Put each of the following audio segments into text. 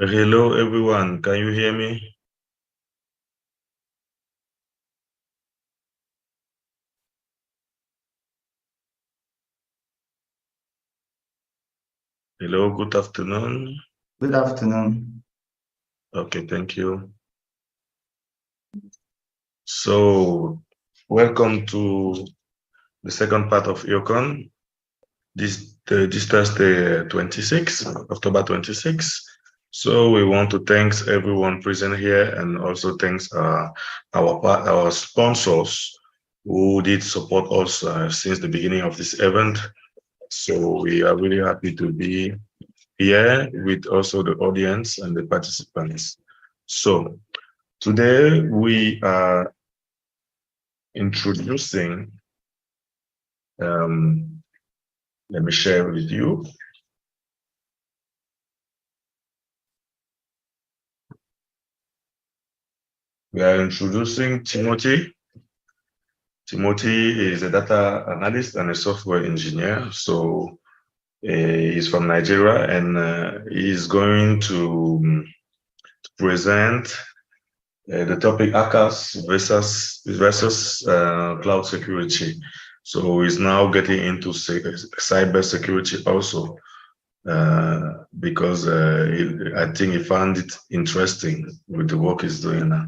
Hello, everyone. Can you hear me? Hello, good afternoon. Good afternoon. Okay, thank you. So, welcome to the second part of EOCON. This Thursday, 26, October 26. So we want to thank everyone present here and also thanks our sponsors who did support us since the beginning of this event. So we are really happy to be here with also the audience and the participants. So today we are introducing, let me share with you. We are introducing Timothy. Timothy is a data analyst and a software engineer. So he's from Nigeria and he's going to present the topic hackers versus cloud security. So he's now getting into cyber security also because I think he found it interesting with the work he's doing now.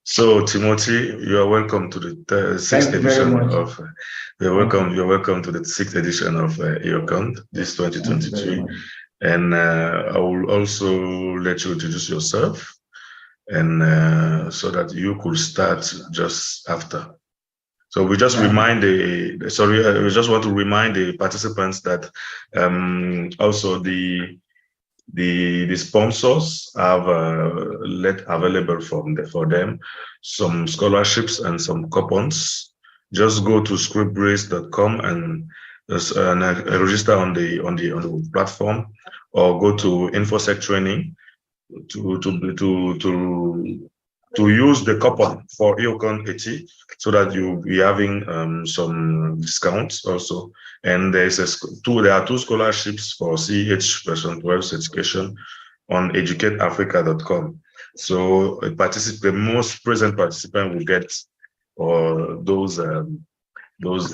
So Timothy, you are welcome to the sixth edition of. You're welcome to the sixth edition of EOCON this 2023, and I will also let you introduce yourself, and so that you could start just after. So we just remind we just want to remind the participants that also the sponsors have let available for them some scholarships and some coupons. Just go to scriptbrace.com and register on the platform, or go to InfoSec training to use the coupon for EOCON 80 so that you'll be having some discounts also. And there are two scholarships for CH version 12 certification on educateafrica.com. So the most present participant will get those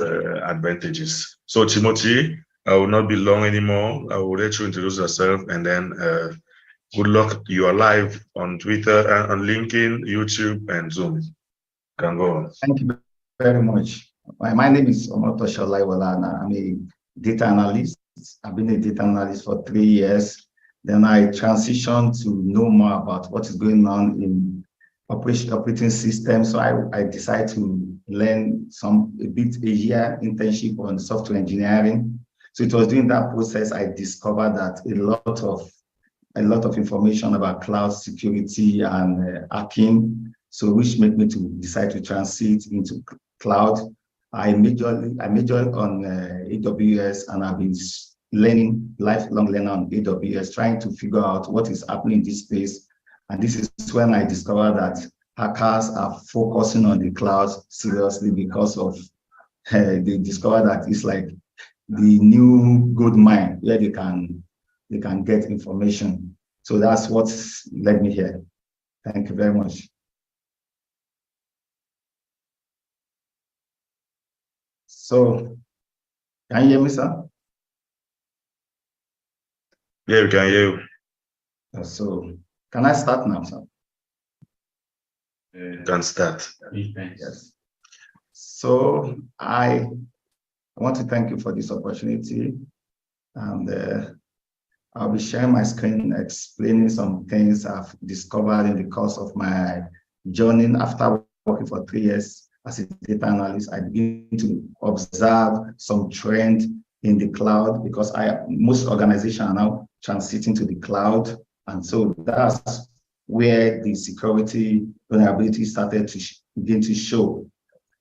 advantages. So Timothy, I will not be long anymore. I will let you introduce yourself, and then good luck. You are live on Twitter and on LinkedIn, YouTube, and Zoom. Can go on. Thank you very much. My name is Omoto Sholaiwala, and I'm a data analyst. I've been a data analyst for 3 years. Then I transitioned to know more about what is going on in operating systems. So I decided to learn a year internship on software engineering. So it was during that process I discovered that a lot of information about cloud security and hacking, so which made me to decide to transit into cloud. I majored on AWS, and I've been lifelong learner on AWS, trying to figure out what is happening in this space. And this is when I discovered that hackers are focusing on the cloud seriously, because of they discovered that it's like the new gold mine where they can get information. So that's what led me here. Thank you very much. So, can you hear me, sir? Yeah, we can hear you. So, can I start now, sir? You can start. Yes. So, I want to thank you for this opportunity, and I'll be sharing my screen, explaining some things I've discovered in the course of my journey. After working for 3 years as a data analyst, I begin to observe some trend in the cloud, because most organizations are now transiting to the cloud. And so that's where the security vulnerability started to begin to show.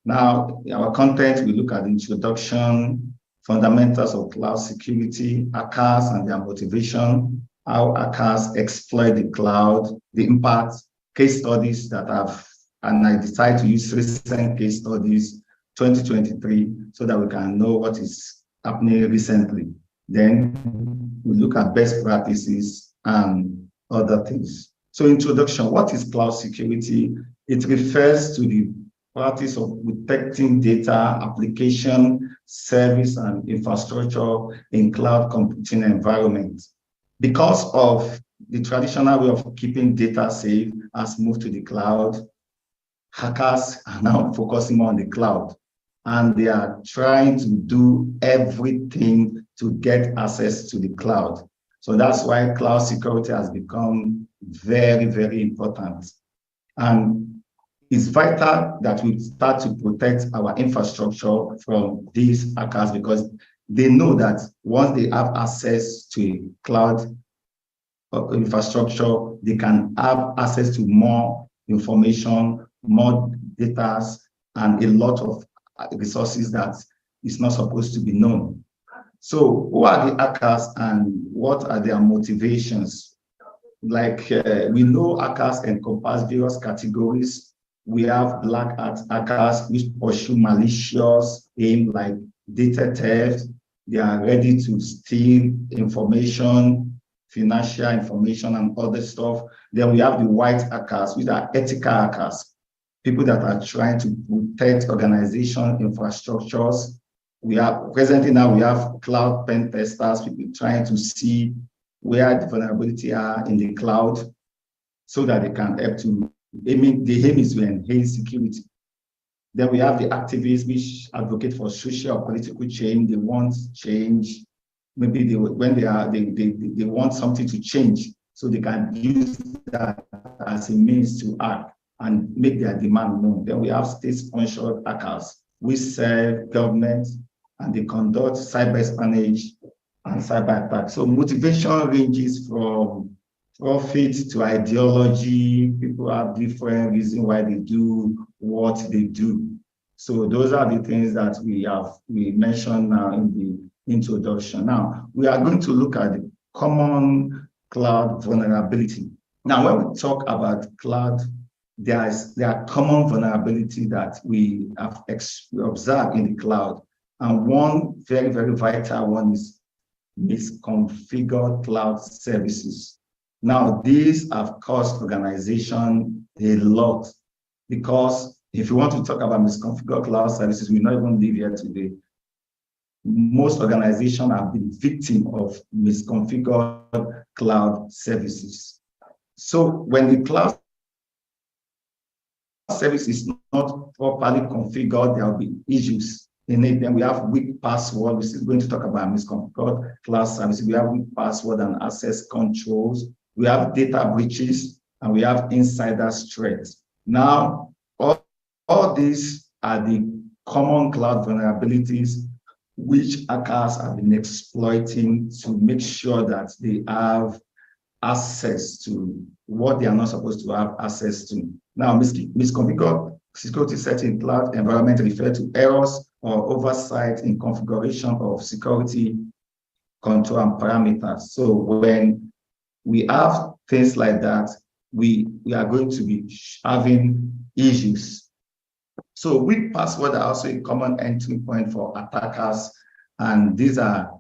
Now, our content, we look at the introduction, fundamentals of cloud security, hackers and their motivation, how hackers exploit the cloud, the impact, case studies that and I decided to use recent case studies, 2023, so that we can know what is happening recently. Then we look at best practices and other things. So introduction, what is cloud security? It refers to the practice of protecting data, application, service, and infrastructure in cloud computing environments. Because of the traditional way of keeping data safe has moved to the cloud, hackers are now focusing more on the cloud, and they are trying to do everything to get access to the cloud. So that's why cloud security has become very, very important. And it's vital that we start to protect our infrastructure from these hackers, because they know that once they have access to cloud infrastructure, they can have access to more information, more data, and a lot of resources that is not supposed to be known. So who are the hackers and what are their motivations? Like we know hackers encompass various categories. We have black hat hackers which pursue malicious aim like data theft. They are ready to steal information, financial information, and other stuff. Then we have the white hackers, which are ethical hackers, people that are trying to protect organization infrastructures. We have presently now we have cloud pen testers, people trying to see where the vulnerability are in the cloud so that they can help to, the aim is to enhance security. Then we have the activists which advocate for social or political change. They want change. Maybe they want something to change, so they can use that as a means to act and make their demand known. Then we have state-sponsored hackers which serve government and they conduct cyber espionage and cyber attacks. So motivation ranges from profit to ideology. People have different reasons why they do what they do. So those are the things that we mentioned now in the introduction. Now we are going to look at the common cloud vulnerability. Now, when we talk about cloud, there are common vulnerability that we have observed in the cloud. And one very, very vital one is misconfigured cloud services. Now, these have cost organization a lot, because if you want to talk about misconfigured cloud services, we not even live here today. Most organizations have been victim of misconfigured cloud services. So when the cloud service is not properly configured, there will be issues in it. Then we have weak password. We're going to talk about misconfigured cloud services. We have weak password and access controls. We have data breaches, and we have insider threats. Now, all these are the common cloud vulnerabilities which hackers have been exploiting to make sure that they have access to what they are not supposed to have access to. Now, misconfigured security setting cloud environment refer to errors or oversight in configuration of security control and parameters. So when we have things like that, we are going to be having issues. So weak passwords are also a common entry point for attackers, and these are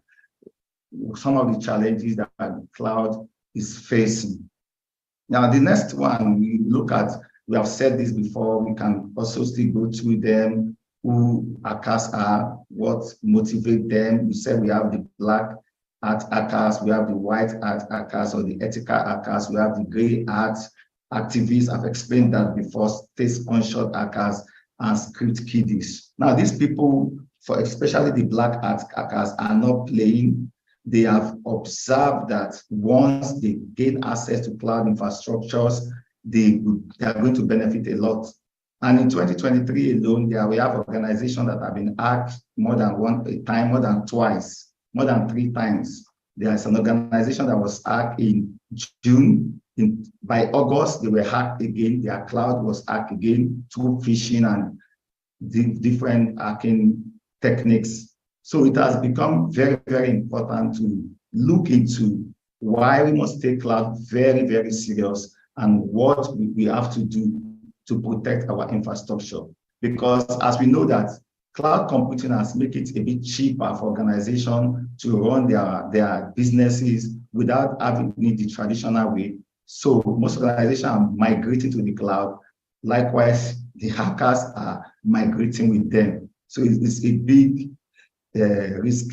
some of the challenges that the cloud is facing. Now, the next one we look at, we have said this before, we can also still go through them, who hackers are, what motivates them. We said we have the black hat hackers, we have the white hat hackers or the ethical hackers, we have the gray hat activists. I've explained that before, state-sponsored hackers and script kiddies. Now, these people, for especially the black hat hackers, are not playing. They have observed that once they gain access to cloud infrastructures, they are going to benefit a lot. And in 2023 alone, we have organizations that have been hacked more than one time, more than twice, more than 3 times. There is an organization that was hacked in June. By August, they were hacked again. Their cloud was hacked again through phishing and different hacking techniques. So it has become very, very important to look into why we must take cloud very, very serious and what we have to do to protect our infrastructure. Because as we know that cloud computing has made it a bit cheaper for organizations to run their businesses without having the traditional way. So most organizations are migrating to the cloud. Likewise, the hackers are migrating with them. So it's a big risk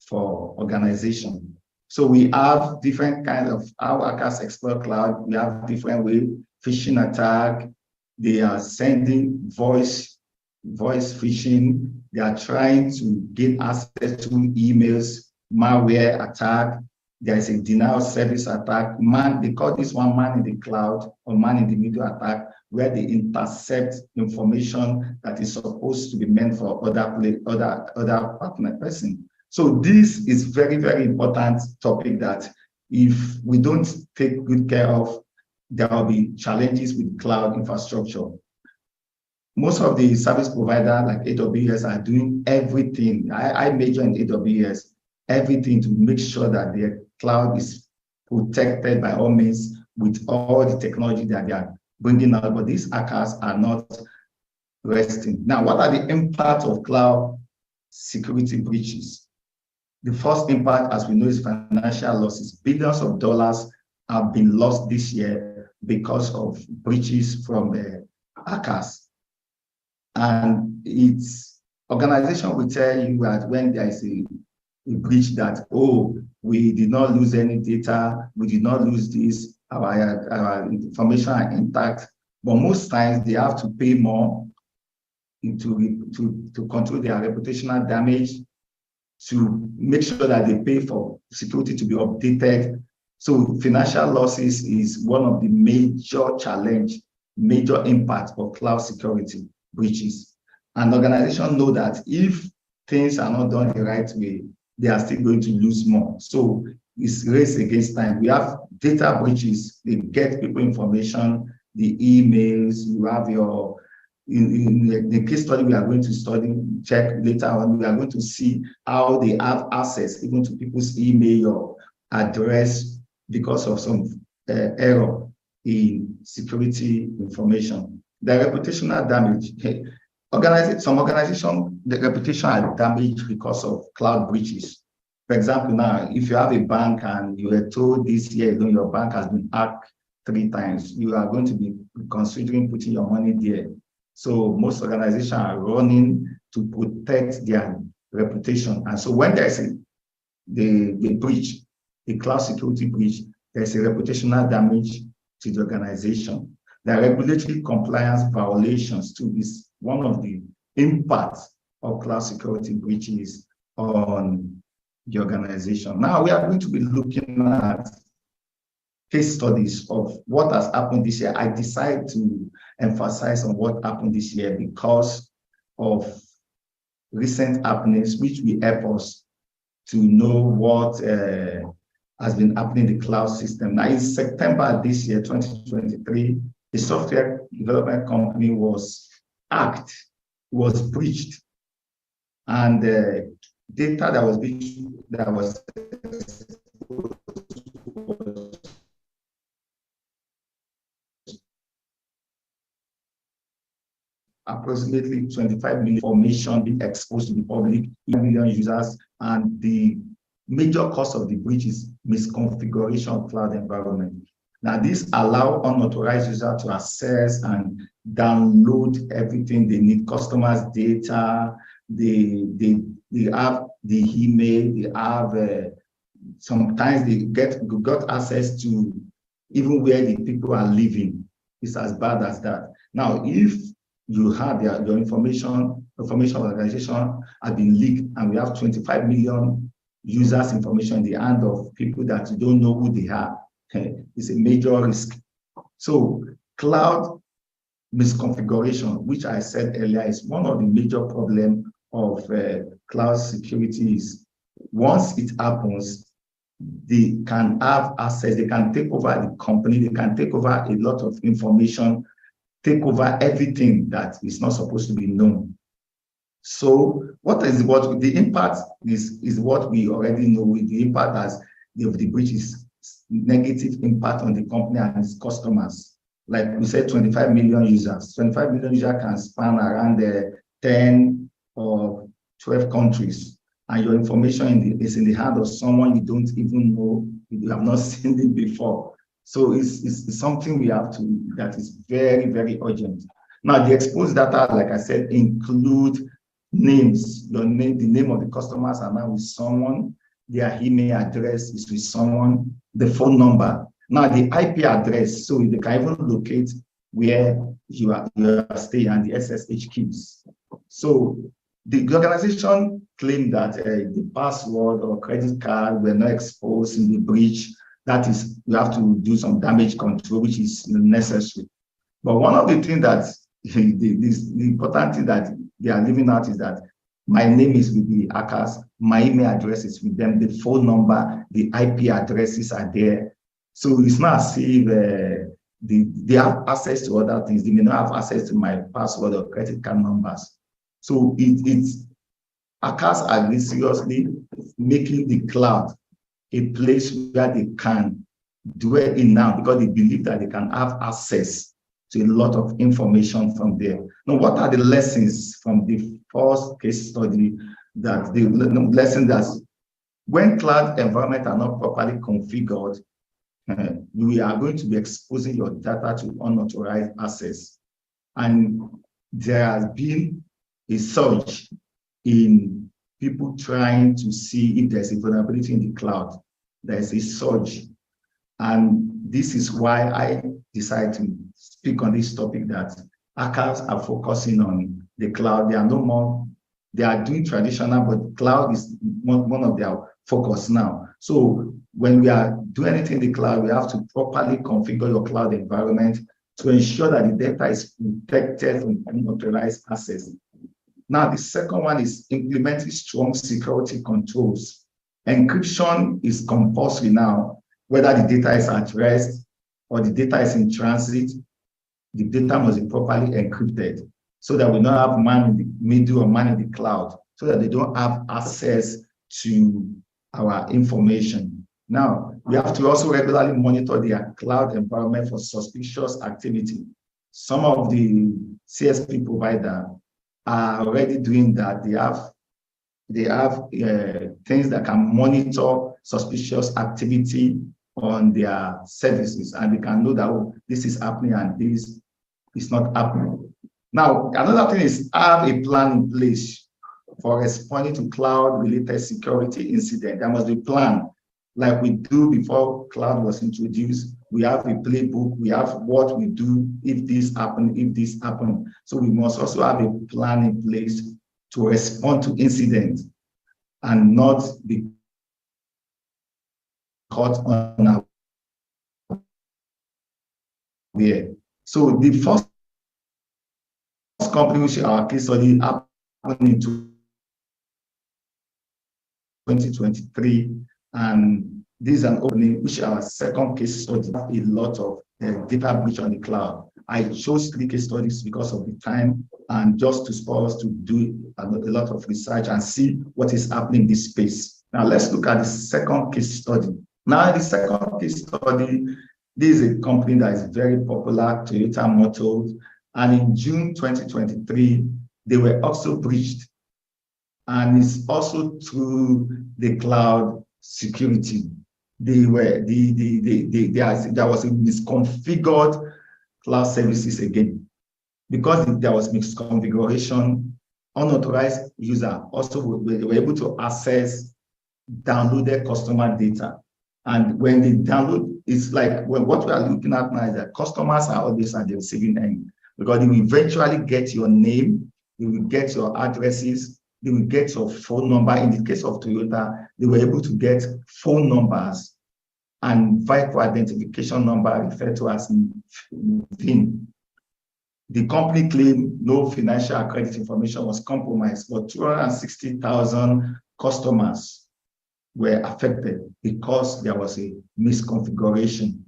for organization. So we have different kinds of how hackers exploit cloud. We have different ways, phishing attack. They are sending voice phishing. They are trying to gain access to emails, malware attack. There is a denial of service attack. They call this one man in the cloud or man in the middle attack, where they intercept information that is supposed to be meant for other partner person. So this is very, very important topic that if we don't take good care of, there will be challenges with cloud infrastructure. Most of the service providers like AWS are doing everything. I major in AWS, everything to make sure that their cloud is protected by all means with all the technology that they are bringing out, but these hackers are not resting. Now, what are the impacts of cloud security breaches? The first impact, as we know, is financial losses. Billions of dollars have been lost this year because of breaches from the hackers. And its organization will tell you that when there is a breach that, oh, we did not lose any data, we did not lose this, our information are intact. But most times they have to pay more to control their reputational damage, to make sure that they pay for security to be updated. So financial losses is one of the major challenge, major impact of cloud security breaches. And organizations know that if things are not done the right way, they are still going to lose more. So it's race against time. We have data breaches. They get people information, the emails, you have your, in the case study we are going to check later on, we are going to see how they have access even to people's email or address because of some error in security information. The reputational damage. Some organizations, the reputation are damaged because of cloud breaches. For example, now, if you have a bank and you were told this year your bank has been hacked 3 times, you are going to be considering putting your money there. So most organizations are running to protect their reputation. And so when there's the breach, the cloud security breach, there's a reputational damage to the organization. The regulatory compliance violations too is one of the impacts of cloud security breaches on the organization. Now we are going to be looking at case studies of what has happened this year. I decided to emphasize on what happened this year because of recent happenings, which will help us to know what has been happening in the cloud system. Now in September this year, 2023, the software development company was hacked, was breached, and data that was breached, that was approximately 25 million information being exposed to the public, 1 million users, and the major cause of the breach is misconfiguration of cloud environment. Now, this allows unauthorized users to access and download everything they need, customers' data, they have the email, they have, sometimes they got access to even where the people are living. It's as bad as that. Now, if you have your information organization has been leaked and we have 25 million users' information in the hand of people that you don't know who they are, it's a major risk. So cloud misconfiguration, which I said earlier, is one of the major problems of cloud security. Is once it happens, they can have access, they can take over the company, they can take over a lot of information, take over everything that is not supposed to be known. So what the impact is what we already know. The impact as the breach is negative impact on the company and its customers. Like we said, 25 million users. 25 million users can span around 10 or 12 countries. And your information is in the hand of someone you don't even know, you have not seen it before. So it's something we have to, that is very, very urgent. Now, the exposed data, like I said, include names. Your name, the name of the customers are now with someone, their email address is with someone, the phone number. Now, the IP address, so they can even locate where you are staying, and the SSH keys. So the organization claimed that the password or credit card were not exposed in the breach. That is, you have to do some damage control, which is necessary. But one of the things that the important thing that they are leaving out is that my name is with the hackers, my email address is with them, the phone number, the IP addresses are there. So it's not as if they have access to other things. They may not have access to my password or credit card numbers. So hackers are really seriously making the cloud a place where they can dwell in now, because they believe that they can have access to a lot of information from there. Now, what are the lessons from the first case study? That the lesson that when cloud environments are not properly configured, we are going to be exposing your data to unauthorized access. And there has been a surge in people trying to see if there's a vulnerability in the cloud. There's a surge. And this is why I decided to speak on this topic, that hackers are focusing on the cloud. They are no more, they are doing traditional, but cloud is one of their focus now. So when we are doing anything in the cloud, we have to properly configure your cloud environment to ensure that the data is protected from unauthorized access. Now, the second one is implementing strong security controls. Encryption is compulsory now, whether the data is at rest or the data is in transit. The data must be properly encrypted so that we don't have man in the middle or man in the cloud, so that they don't have access to our information. Now, we have to also regularly monitor their cloud environment for suspicious activity. Some of the CSP providers are already doing that. They have things that can monitor suspicious activity on their services, and they can know that, oh, this is happening and this is not happening. Now, another thing is have a plan in place for responding to cloud-related security incident. There must be a plan, like we do before cloud was introduced. We have a playbook. We have what we do if this happens, if this happens. So we must also have a plan in place to respond to incidents and not be caught on our way. So the first company which our case study happened in 2023, and this is an opening which our second case study, a lot of data breach on the cloud. I chose 3 case studies because of the time and just to spur us to do a lot of research and see what is happening in this space. Now let's look at the second case study. Now the second case study, this is a company that is very popular, Toyota Motors, and in June 2023, they were also breached. And it's also through the cloud security. There was a misconfigured cloud services again. Because there was misconfiguration, unauthorized user also were able to access downloaded customer data. And when they download, it's like what we are looking at now is that customers are always at the receiving end, because they will eventually get your name, they will get your addresses, they will get your phone number. In the case of Toyota, they were able to get phone numbers and vehicle identification number referred to as VIN. The company claimed no financial credit information was compromised, but 260,000 customers were affected because there was a misconfiguration.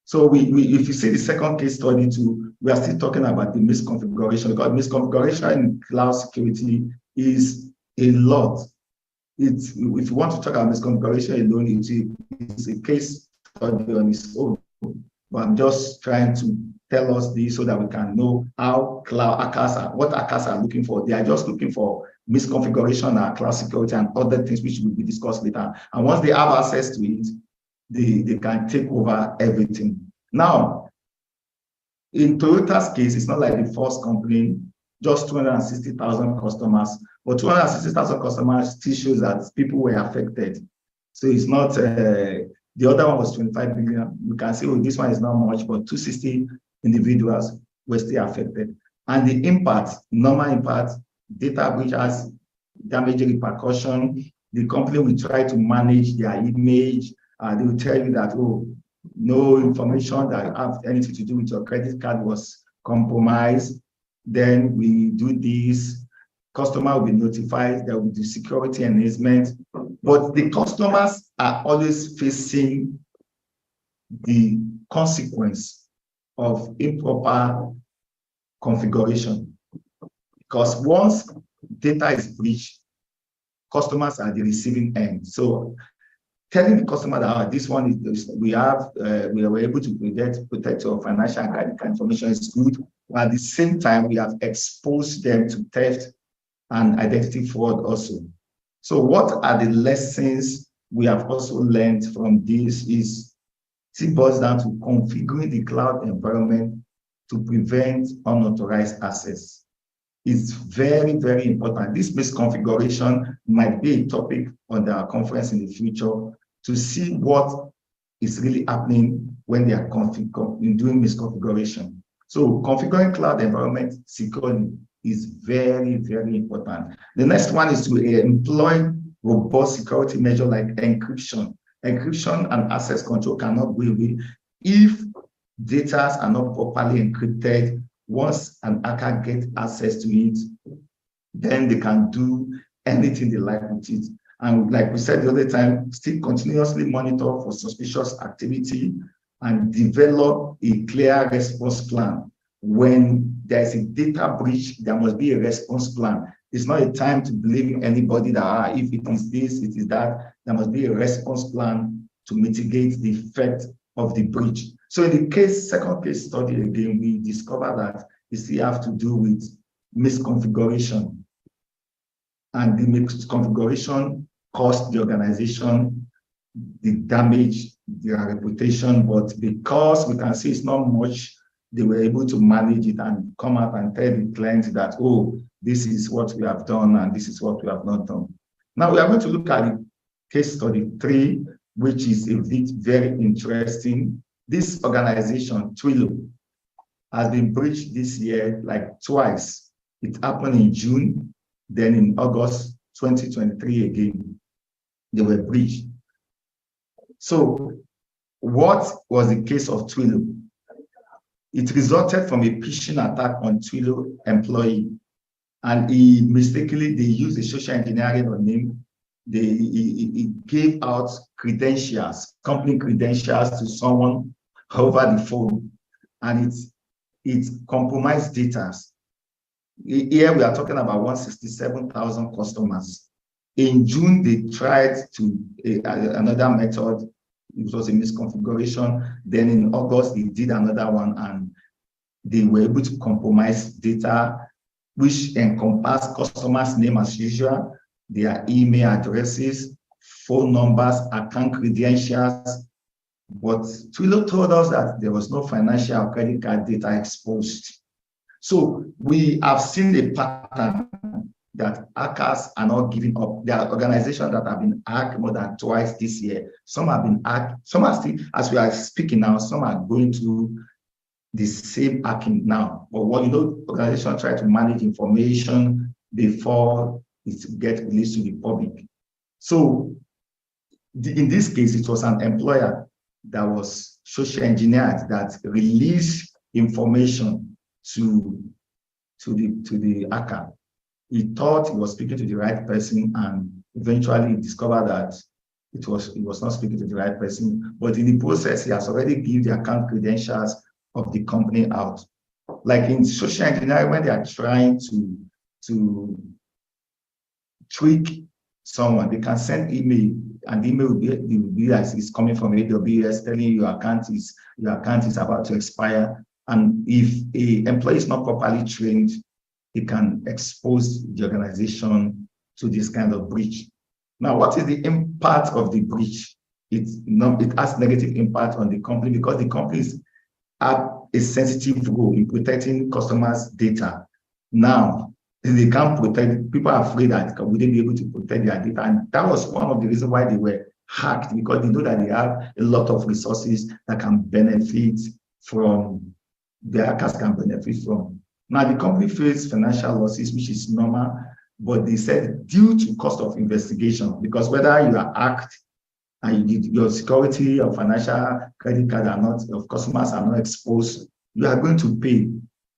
So if you see the second case study too, we are still talking about the misconfiguration, because misconfiguration in cloud security is a lot. If you want to talk about misconfiguration alone, it's a case study on its own. But I'm just trying to tell us this so that we can know how cloud hackers are, what hackers are looking for. They are just looking for misconfiguration and cloud security and other things which will be discussed later. And once they have access to it, they can take over everything. Now, in Toyota's case, it's not like the first company, just 260,000 customers, but 260,000 customers still shows that people were affected. So it's not, the other one was 25 billion. You can say, oh, this one is not much, but 260 individuals were still affected. And the impact, normal impact, data breach has damage repercussion. The company will try to manage their image. They will tell you that, oh, no information that have anything to do with your credit card was compromised. Then we do this. Customer will be notified. There will be security enhancement. But the customers are always facing the consequence of improper configuration. Because once data is breached, customers are the receiving end. So telling the customer that this one is we were able to protect your financial and credit card information is good. But at the same time, we have exposed them to theft and identity fraud also. So what are the lessons we have also learned from this is it boils down to configuring the cloud environment to prevent unauthorized access. It's very, very important. This misconfiguration might be a topic on the conference in the future to see what is really happening when they are doing misconfiguration. So configuring cloud environment securely is very, very important. The next one is to employ robust security measures like encryption. Encryption and access control cannot go away if data are not properly encrypted. Once an hacker gets access to it, then they can do anything they like with it. And like we said the other time, still continuously monitor for suspicious activity and develop a clear response plan. When there's a data breach, there must be a response plan. It's not a time to blame anybody that if it is this, it is that. There must be a response plan to mitigate the effect of the breach. So in the second case study again, we discovered that it still have to do with misconfiguration. And the misconfiguration caused the organization the damage, their reputation, but because we can see it's not much, they were able to manage it and come out and tell the client that, oh, this is what we have done and this is what we have not done. Now we are going to look at the case study 3, which is a bit very interesting. This organization, Twilio, has been breached this year like twice. It happened in June, then in August 2023 again, they were breached. So what was the case of Twilio? It resulted from a phishing attack on Twilio employee, and they used a social engineering on him. He gave out credentials, company credentials to someone over the phone, and it compromised data. Here we are talking about 167,000 customers. In June, they tried another method. It was a misconfiguration. Then in August, they did another one, and they were able to compromise data, which encompass customers' name as usual, their email addresses, phone numbers, account credentials. But Twilio told us that there was no financial or credit card data exposed. So we have seen a pattern that hackers are not giving up. There are organizations that have been hacked more than twice this year. Some have been hacked. Some are still, as we are speaking now, some are going through the same hacking now. But organizations try to manage information before it gets released to the public. So in this case, it was an employer that was social engineered that released information to the hacker. He thought he was speaking to the right person, and eventually he discovered that it was not speaking to the right person. But in the process, he has already given the account credentials of the company out. Like in social engineering, when they are trying to trick someone, they can send email, and the email will be as it's coming from AWS, telling you your account is about to expire. And if an employee is not properly trained, it can expose the organization to this kind of breach. Now, what is the impact of the breach? it has negative impact on the company because the companies have a sensitive role in protecting customers' data. Now, they can't protect, people are afraid that will they be able to protect their data? And that was one of the reasons why they were hacked, because they know that they have a lot of resources that can benefit from, the hackers can benefit from. Now, the company faced financial losses, which is normal, but they said due to cost of investigation, because whether you are hacked and your security or financial credit card are not, of customers are not exposed, you are going to pay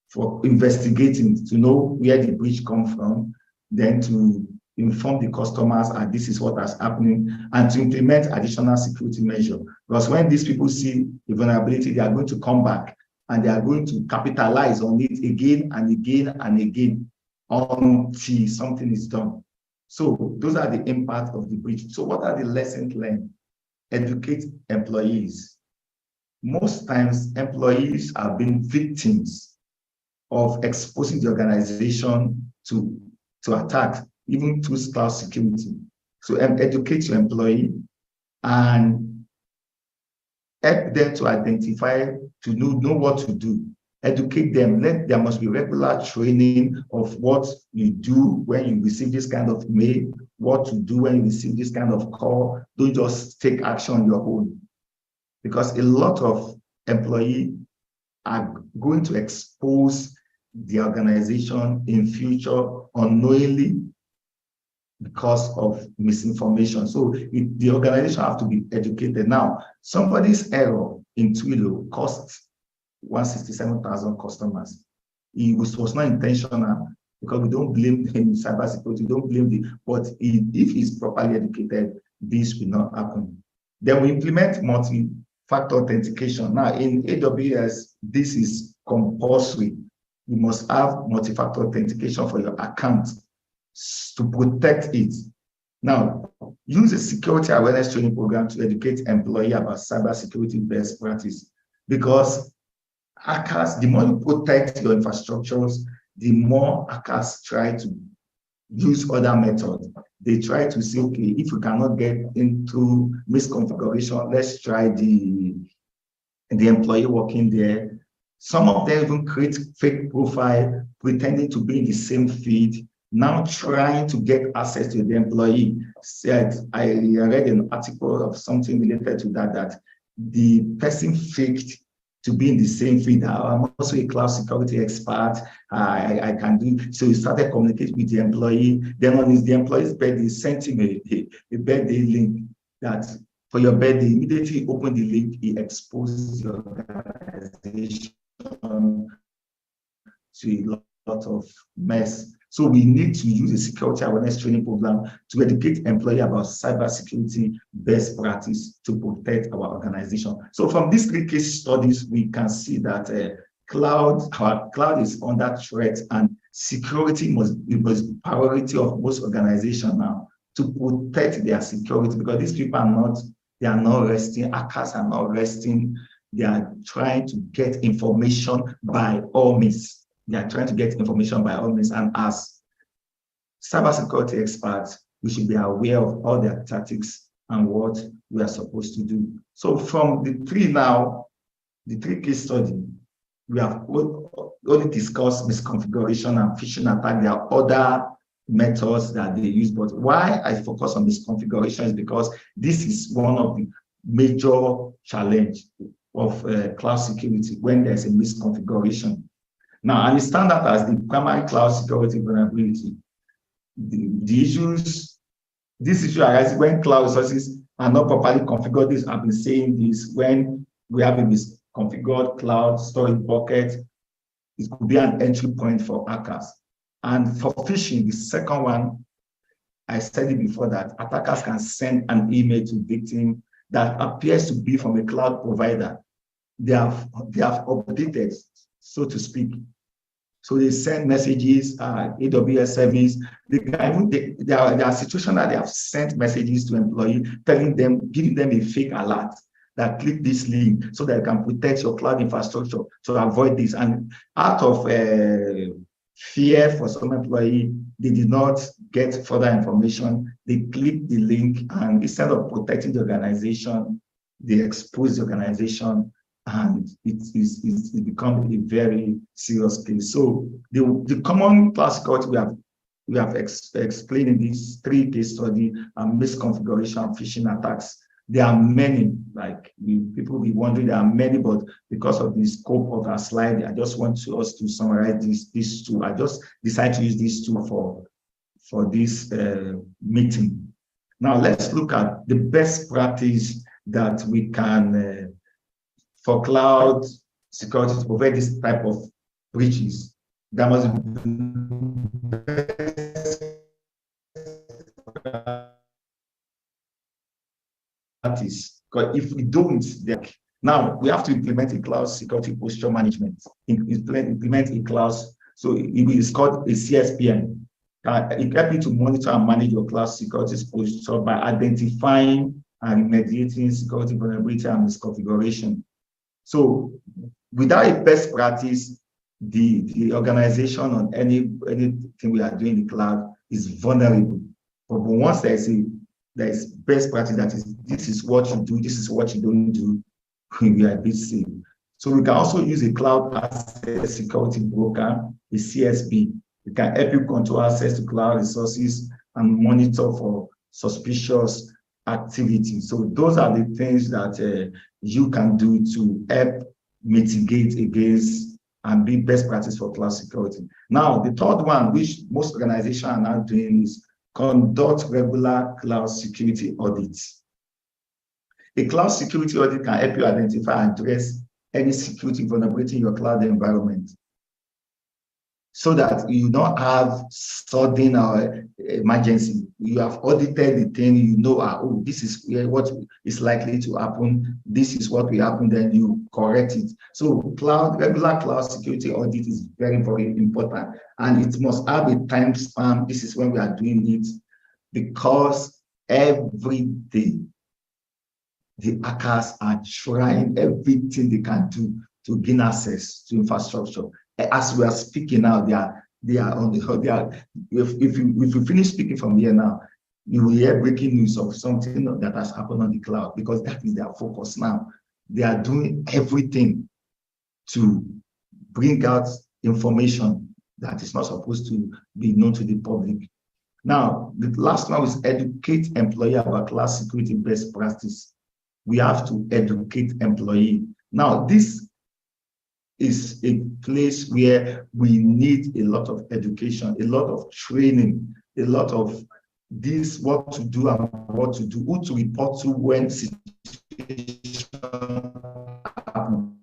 for investigating to know where the breach comes from, then to inform the customers and this is what is happening, and to implement additional security measures. Because when these people see the vulnerability, they are going to come back and they are going to capitalize on it again and again and again until something is done. So those are the impact of the breach. So what are the lessons learned? Educate employees. Most times employees have been victims of exposing the organization to attacks, even through cloud security. So educate your employee and help them to identify, to know what to do. Educate them. There must be regular training of what you do when you receive this kind of mail, what to do when you receive this kind of call. Don't just take action on your own. Because a lot of employees are going to expose the organization in future unknowingly because of misinformation. So the organization have to be educated. Now, somebody's error in Twilio cost 167,000 customers. It was not intentional, because we don't blame him in cybersecurity, we don't blame but if he's properly educated, this will not happen. Then we implement multi-factor authentication. Now, in AWS, this is compulsory. You must have multi-factor authentication for your account to protect it. Now, use a security awareness training program to educate employees about cybersecurity best practice, because hackers, the more you protect your infrastructures, the more hackers try to use other methods. They try to say, okay, if we cannot get into misconfiguration, let's try the employee working there. Some of them even create fake profile, pretending to be in the same feed, now trying to get access to the employee. I read an article of something related to that the person faked to be in the same feed. I'm also a cloud security expert. I can do. So he started communicating with the employee. Then on the employee's birthday, he sent him a birthday link that for your birthday, immediately open the link, he exposed the organization to a lot of mess. So we need to use a security awareness training program to educate employees about cybersecurity best practice to protect our organization. So from these 3 case studies, we can see that our cloud is under threat, and security must be priority of most organizations now to protect their security, because these people are not resting, hackers are not resting. They are trying to get information by all means. They are trying to get information by all means. And as cybersecurity experts, we should be aware of all their tactics and what we are supposed to do. So from the 3 case studies, we have only discussed misconfiguration and phishing attack. There are other methods that they use, but why I focus on misconfiguration is because this is one of the major challenge of cloud security when there's a misconfiguration. Now, and it's standard as the primary cloud security vulnerability. This issue arises when cloud resources are not properly configured. I've been saying this, when we have a misconfigured cloud storage bucket, it could be an entry point for hackers. And for phishing, the second one, I said it before, that attackers can send an email to victim that appears to be from a cloud provider. They have updated, so to speak. So they send messages, AWS service. There are situations that they have sent messages to employees, telling them, giving them a fake alert that click this link so that you can protect your cloud infrastructure to avoid this. And out of fear for some employee, they did not get further information. They click the link, and instead of protecting the organization, they expose the organization, and it becomes a very serious case. So the common cloud security we have explained in these 3 case studies are misconfiguration, phishing attacks. There are many, like people will be wondering, there are many, but because of the scope of our slide, I just want us to summarize these 2. I just decided to use these 2 for this meeting. Now, let's look at the best practice that we can, for cloud security, to prevent this type of breaches. There must be practice, because if we don't, now we have to implement a cloud security posture management, implement a cloud, so it is called a CSPM. It helps you to monitor and manage your cloud security posture by identifying and remediating security vulnerability and misconfiguration. So without a best practice, the organization on anything we are doing in the cloud is vulnerable. But once there is best practice, that is, this is what you do, this is what you don't do, we are a bit safe. So we can also use a cloud access security broker, a CSP. It can help you control access to cloud resources and monitor for suspicious activity. So those are the things that you can do to help mitigate against and be best practice for cloud security. Now, the third one, which most organizations are now doing, is conduct regular cloud security audits. A cloud security audit can help you identify and address any security vulnerability in your cloud environment, so that you don't have sudden or emergency. You have audited the thing, you know, oh, this is what is likely to happen, this is what will happen, then you correct it. So regular cloud security audit is very, very important, and it must have a time span. This is when we are doing it, because every day the hackers are trying everything they can do to gain access to infrastructure. As we are speaking now, they are on the. If you finish speaking from here now, you will hear breaking news of something that has happened on the cloud, because that is their focus now. They are doing everything to bring out information that is not supposed to be known to the public. Now, the last one is educate employee about cloud security best practice. We have to educate employee. Now, this is a place where we need a lot of education, a lot of training, a lot of this, what to do and what to do, who to report to when situations happen.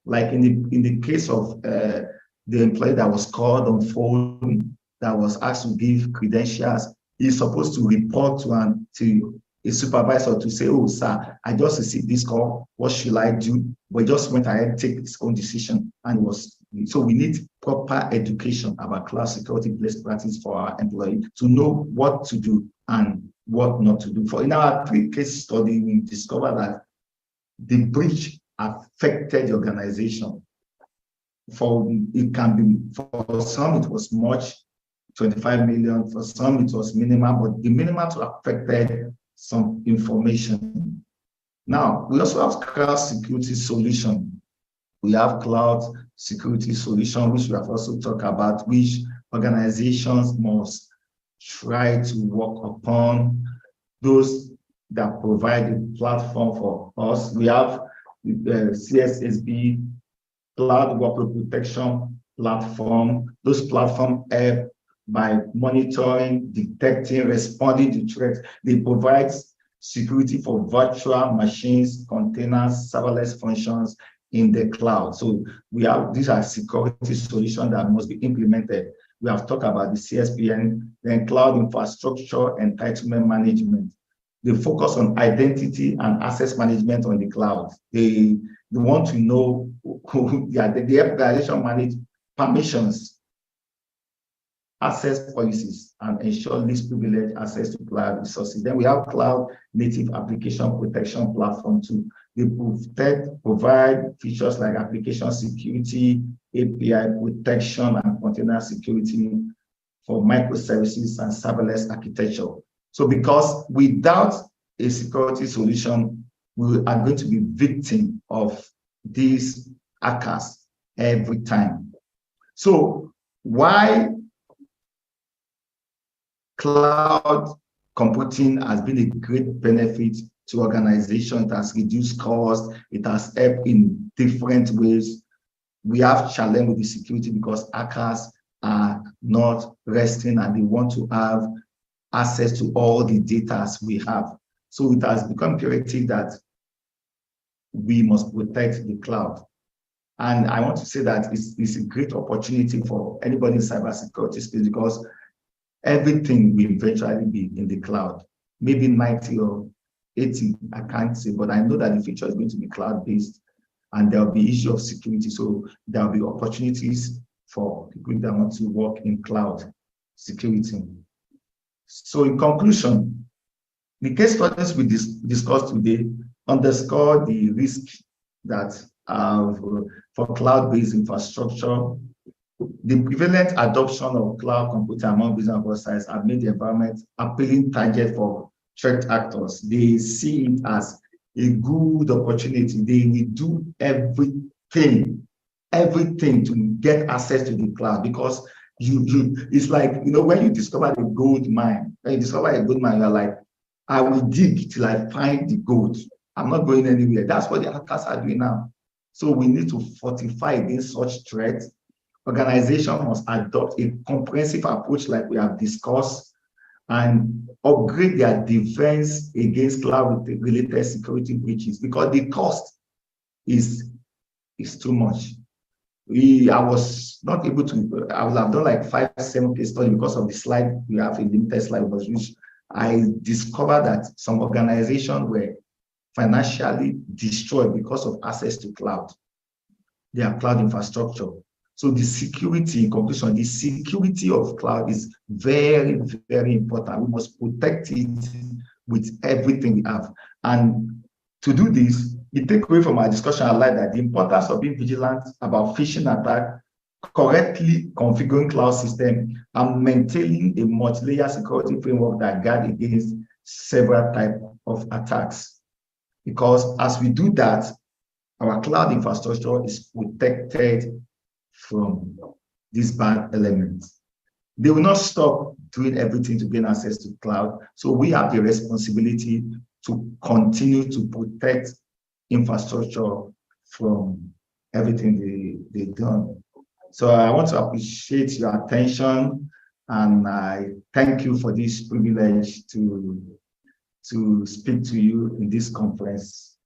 Like in the case of the employee that was called on phone, that was asked to give credentials, he's supposed to report to a supervisor to say, oh, sir, I just received this call, what should I do? But just went ahead and take his own decision, and so we need proper education about cloud security best practice for our employees to know what to do and what not to do. For in our 3 case study, we discovered that the breach affected the organization. For some it was much, 25 million, for some it was minimal, but the minimal affected some information. Now, we also have cloud security solution. We have cloud security solution, which we have also talked about, which organizations must try to work upon. Those that provide a platform for us. We have the CSSB, Cloud Workload Protection Platform. Those platforms help by monitoring, detecting, responding to threats. They provide security for virtual machines, containers, serverless functions in the cloud. So these are security solutions that must be implemented. We have talked about the CSPN, then cloud infrastructure entitlement management. They focus on identity and access management on the cloud. They want to know the organization manage permissions, access policies, and ensure least privileged access to cloud resources. Then we have cloud native application protection platform too. They provide features like application security, API protection, and container security for microservices and serverless architecture. So because without a security solution, we are going to be victim of these hackers every time. So why cloud computing has been a great benefit to organizations? It has reduced costs. It has helped in different ways. We have challenge with the security because hackers are not resting and they want to have access to all the data we have. So it has become imperative that we must protect the cloud. And I want to say that it's a great opportunity for anybody in cybersecurity space because everything will eventually be in the cloud. Maybe 90 or 80, I can't say, but I know that the future is going to be cloud-based and there'll be issue of security. So there'll be opportunities for people that want to work in cloud security. So in conclusion, the case studies we discussed today underscore the risk that for cloud-based infrastructure. The prevalent adoption of cloud computing among business oversights have made the environment appealing target for threat actors. They see it as a good opportunity. They will do everything to get access to the cloud because it's like, when you discover the gold mine, you're like, I will dig till I find the gold. I'm not going anywhere. That's what the hackers are doing now. So we need to fortify against such threats. Organizations must adopt a comprehensive approach like we have discussed and upgrade their defense against cloud-related security breaches because the cost is too much. I was not able to, I would have done like 5-7 case studies because of the slide, we have a limited slide, which I discovered that some organizations were financially destroyed because of access to cloud, their cloud infrastructure. So the security, in conclusion, the security of cloud is very, very important. We must protect it with everything we have. And to do this, the takeaway from our discussion, I like that the importance of being vigilant about phishing attack, correctly configuring cloud system, and maintaining a multi-layer security framework that guard against several types of attacks. Because as we do that, our cloud infrastructure is protected from these bad elements. They will not stop doing everything to gain access to cloud. So we have the responsibility to continue to protect infrastructure from everything they've done. So I want to appreciate your attention and I thank you for this privilege to speak to you in this conference.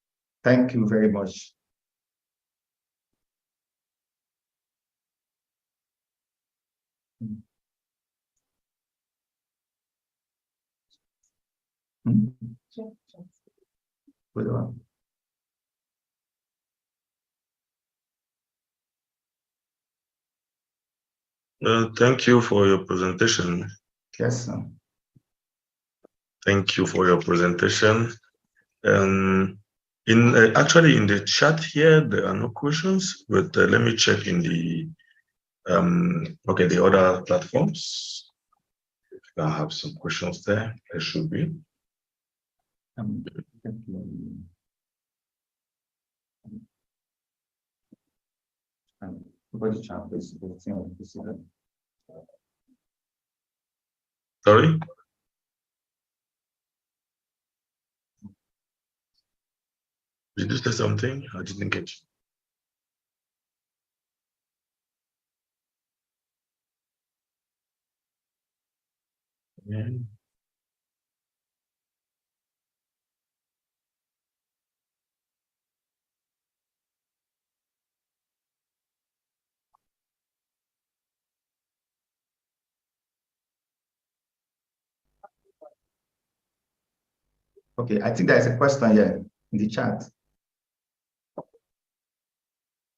Thank you very much. Thank you for your presentation. Yes, sir. Thank you for your presentation. Actually, in the chat here, there are no questions, but let me check in the the other platforms. I have some questions there. There should be. Sorry? Did you say something? I didn't get you. Yeah. Okay, I think there's a question here in the chat.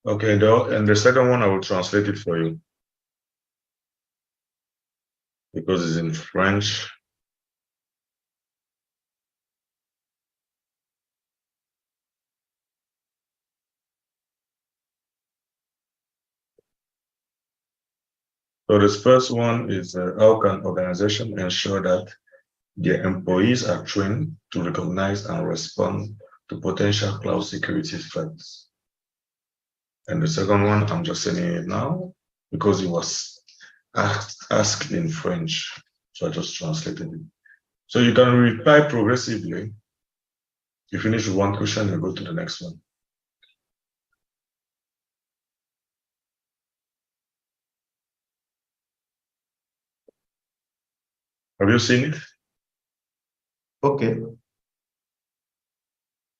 Okay, and the second one, I will translate it for you because it's in French. So this first one is how can organization ensure that their employees are trained to recognize and respond to potential cloud security threats? And the second one, I'm just saying it now because it was asked in French. So I just translated it. So you can reply progressively. You finish with one question, you go to the next one. Have you seen it? Okay.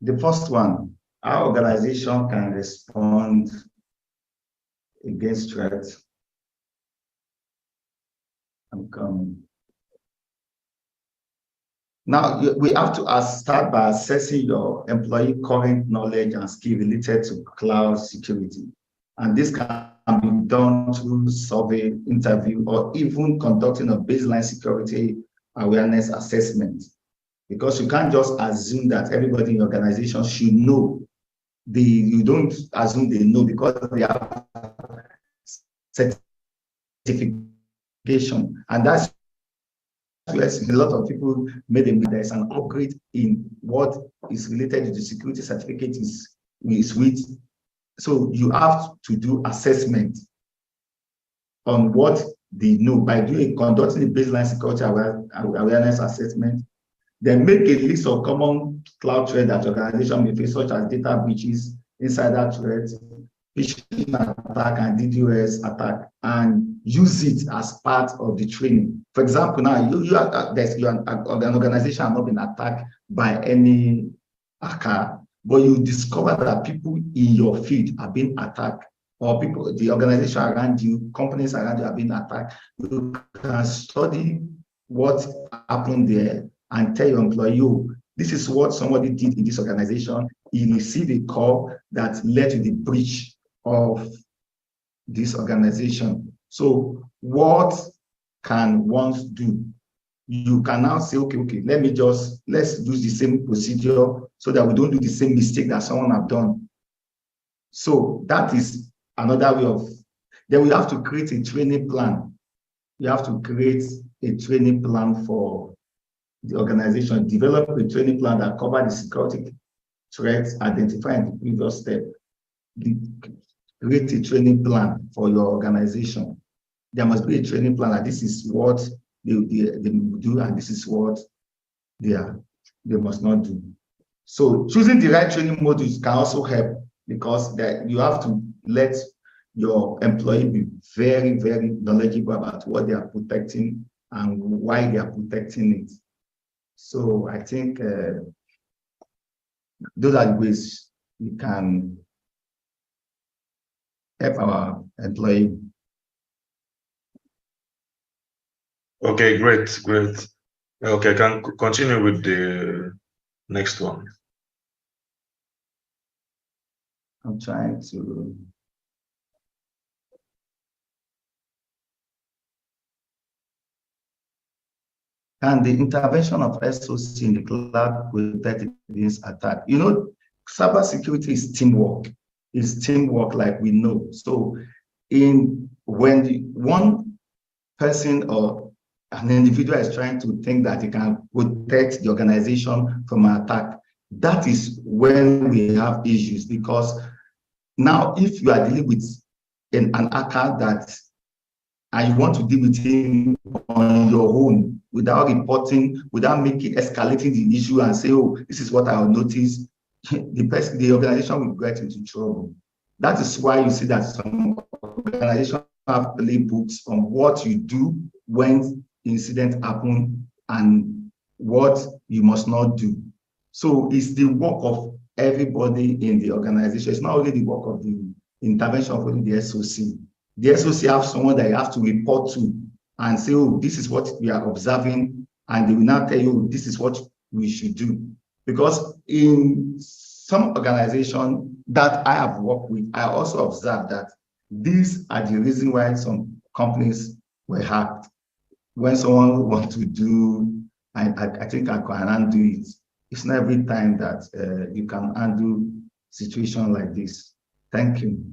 The first one, our organization can respond against threats. I'm coming. Now, we have to start by assessing your employee current knowledge and skill related to cloud security. And this can be done through survey, interview, or even conducting a baseline security awareness assessment. Because you can't just assume that everybody in your organization should know. You don't assume they know because they have certification. And that's where a lot of people made a mistake. There's an upgrade in what is related to the security certificate is with. So you have to do assessment on what they know by conducting a baseline security awareness assessment. Then make a list of common cloud threats that your organization may face, such as data breaches, insider threats, phishing attack, and DDoS attack, and use it as part of the training. For example, now an organization has not been attacked by any hacker, but you discover that people in your field are being attacked, or people, the organization around you, companies around you are being attacked. You can study what happened there and tell your employee, oh, this is what somebody did in this organization. He received a call that led to the breach of this organization. So what can one do? You can now say, okay, let's use the same procedure so that we don't do the same mistake that someone have done. So that is another way of, then we have to create a training plan. You have to create a training plan for the organization, develop a training plan that covers the security threats identified in the previous step. Create a training plan for your organization. There must be a training plan that this is what they do and this is what they must not do. So choosing the right training modules can also help, because you have to let your employee be very, very knowledgeable about what they are protecting and why they are protecting it. So I think those are the ways we can help our employee. Okay, great. Okay, can continue with the next one. I'm trying to. And the intervention of SOC in the cloud protect against attack. You know, cybersecurity is teamwork. It's teamwork, like we know. So, when one person or an individual is trying to think that he can protect the organization from an attack, that is when we have issues. Because now, if you are dealing with an hacker and you want to deal with him on your own without reporting, without escalating the issue and say, oh, this is what I will notice, the organization will get into trouble. That is why you see that some organizations have playbooks on what you do when incident happen and what you must not do. So it's the work of everybody in the organization. It's not only the work of the intervention of the SOC. The SOC have someone that you have to report to and say, oh, this is what we are observing, and they will now tell you, this is what we should do. Because in some organizations that I have worked with, I also observed that these are the reason why some companies were hacked. When someone wants to do, I think I can undo it. It's not every time that you can undo situation like this. Thank you.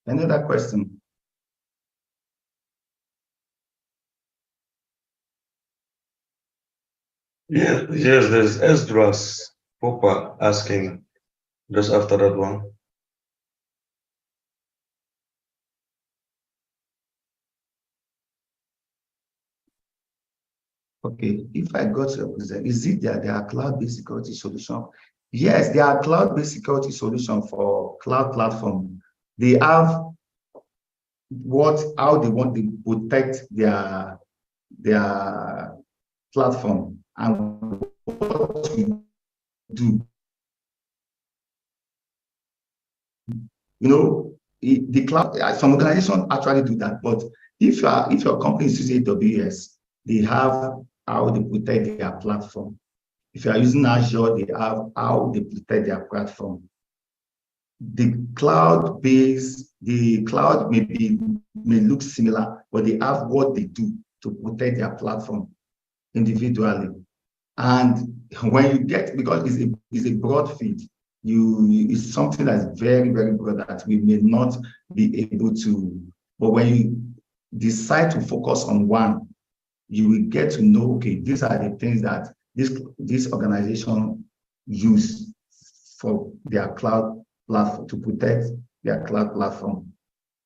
Any other question? Yeah, yes, there's Esdras Popa asking just after that one. Okay, if I got to represent, is it that there are cloud-based security solution? Yes, there are cloud-based security solution for cloud platform. They have how they want to protect their platform and what we do. You know, the cloud, some organizations actually do that, but if your company is using AWS, they have how they protect their platform. If you are using Azure, they have how they protect their platform. The cloud may look similar, but they have what they do to protect their platform individually. And when you get, because it's a broad field, it's something that's very, very broad that we may not be able to, but when you decide to focus on one, you will get to know, okay, these are the things that this organization use for their cloud platform to protect their cloud platform.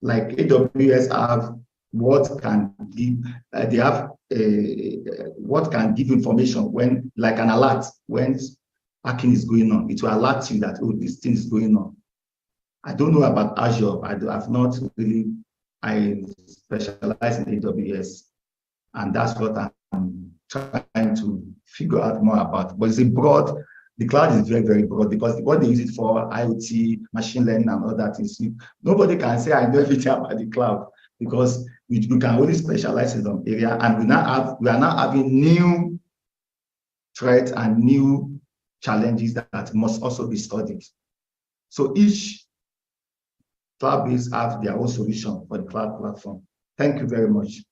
Like AWS have what can give, they have what can give information when, like an alert, when hacking is going on, it will alert you that, oh, this thing is going on. I don't know about Azure. I've not really, I specialize in AWS, and that's what I'm trying to figure out more about. But it's a broad, the cloud is very, very broad because what they use it for, IoT, machine learning, and all that is, nobody can say I know everything about the cloud because we can only specialize in some area, and we are now having new threats and new challenges that must also be studied. So each cloud base have their own solution for the cloud platform. Thank you very much.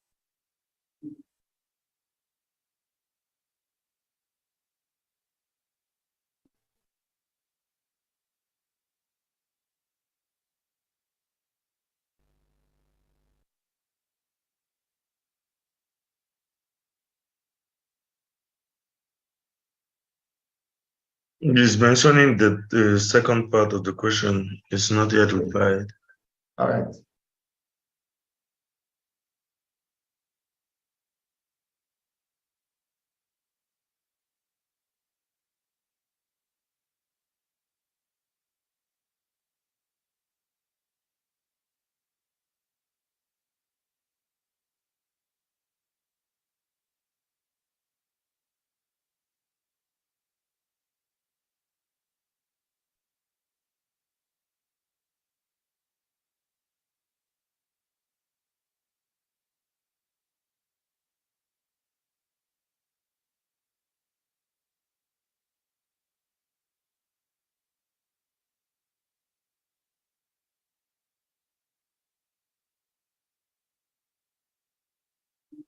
He's mentioning that the second part of the question is not yet replied. All right.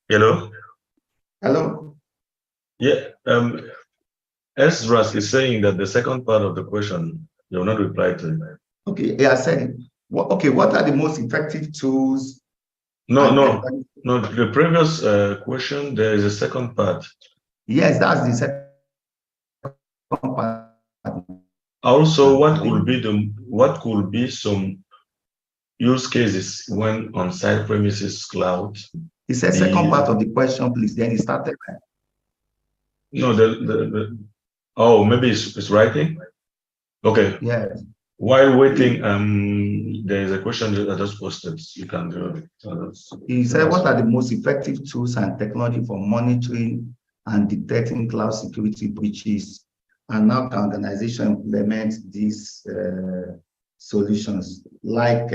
Hello? Hello. Yeah, Esdras is saying that the second part of the question, you will not reply to it. Okay, yeah, I said it. Okay, what are the most effective tools? No, the previous question, there is a second part. Yes, that's the second part. Also, what could be some use cases when on site premises cloud? He said second part of the question, please. Then he started. No, oh, maybe it's writing. Okay. Yes. While waiting, there is a question that I just posted. You can do it. He said, what are the most effective tools and technology for monitoring and detecting cloud security breaches? And how can organization implement these solutions? Like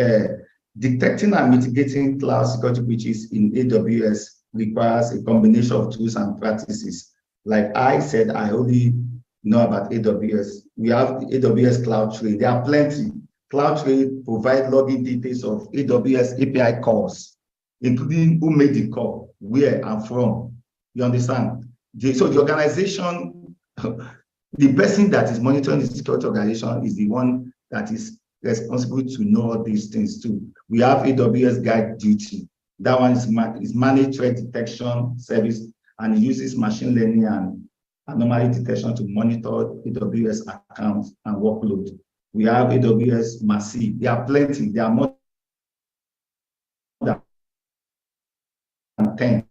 detecting and mitigating cloud security breaches in AWS requires a combination of tools and practices. Like I said, I only know about AWS. We have AWS CloudTrail. There are plenty. CloudTrail provide login details of AWS API calls, including who made the call, where and from. You understand? So the organization, the person that is monitoring the security organization is the one that is responsible to know all these things too. We have AWS Guide Duty. That one is managed threat detection service, and it uses machine learning and anomaly detection to monitor AWS accounts and workload. We have AWS Massive. There are plenty. There are more than 10.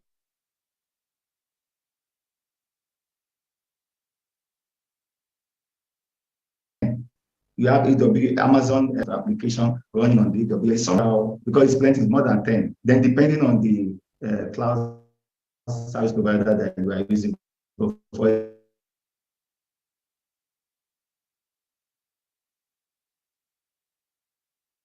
You have Amazon application running on the AWS somehow, because it's plenty, it's more than 10. Then depending on the cloud service provider that you are using. For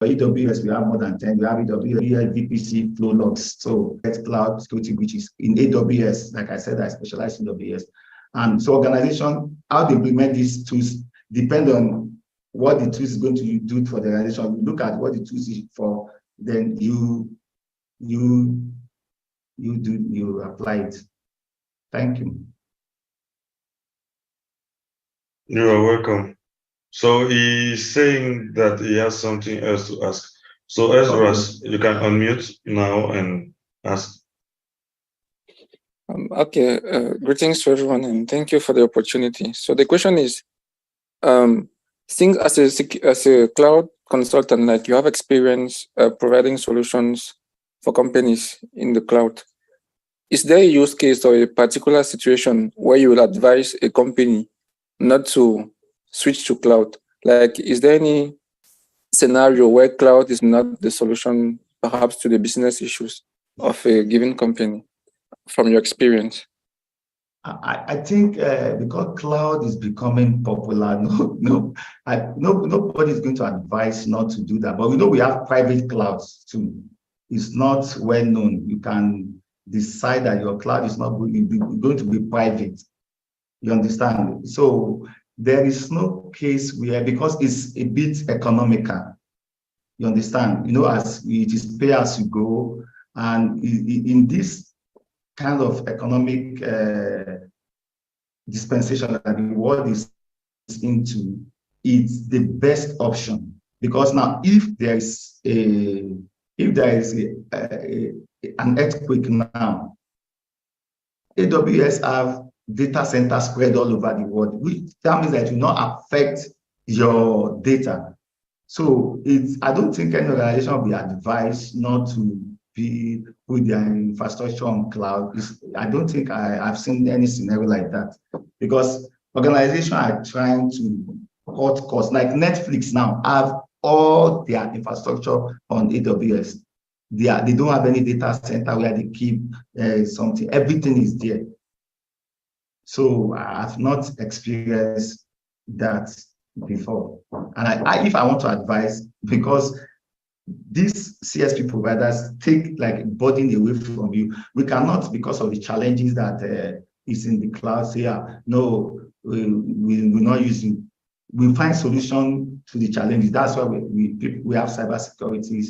AWS, we have more than 10. We have AWS VPC flow logs. So that's cloud security, which is in AWS. Like I said, I specialize in AWS. And so organization, how they implement these tools depend on what the tool is going to do for the organization. You look at what the tool is for, then you apply it. Thank you. You are welcome. So he's saying that he has something else to ask. So Ezra, you can unmute now and ask. Okay, greetings to everyone, and thank you for the opportunity. So the question is, since as a cloud consultant, like you have experience providing solutions for companies in the cloud, is there a use case or a particular situation where you will advise a company not to switch to cloud? Like, is there any scenario where cloud is not the solution, perhaps, to the business issues of a given company, from your experience? I think because cloud is becoming popular, nobody is going to advise not to do that. But we know we have private clouds too. It's not well known. You can decide that your cloud is not going to be private. You understand? So there is no case where, because it's a bit economical. You understand? You know, as it is pay as you go, and in this kind of economic dispensation that the world is into, it's the best option. Because now, if there is an earthquake now, AWS have data centers spread all over the world, which means that it will not affect your data. So I don't think any organization will be advised not to put their infrastructure on cloud. I don't think I've seen any scenario like that, because organizations are trying to cut costs. Like Netflix now have all their infrastructure on AWS. They don't have any data center where they keep something. Everything is there. So I've not experienced that before. And if I want to advise, because these CSP providers take like burden away from you. We cannot, because of the challenges that is in the cloud, say, no, we're not using. We find solution to the challenges. That's why we have cybersecurity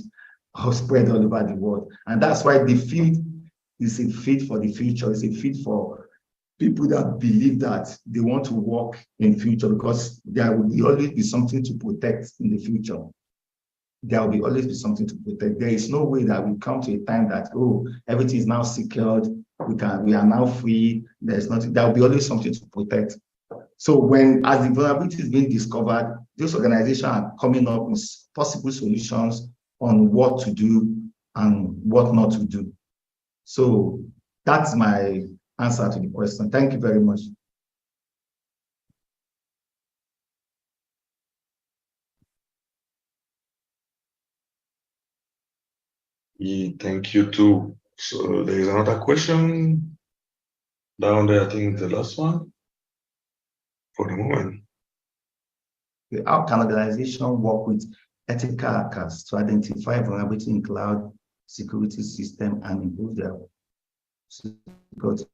spread all over the world. And that's why the field is a fit for the future. It's a fit for people that believe that they want to work in future, because there will always be something to protect in the future. There will always be something to protect. There is no way that we come to a time that, oh, everything is now secured, we are now free, there's nothing. There will be always something to protect. So as the vulnerability is being discovered, those organizations are coming up with possible solutions on what to do and what not to do. So that's my answer to the question. Thank you very much. Thank you too. So there is another question down there. I think the last one for the moment. How can organizations work with ethical hackers to identify vulnerability in cloud security system and improve their security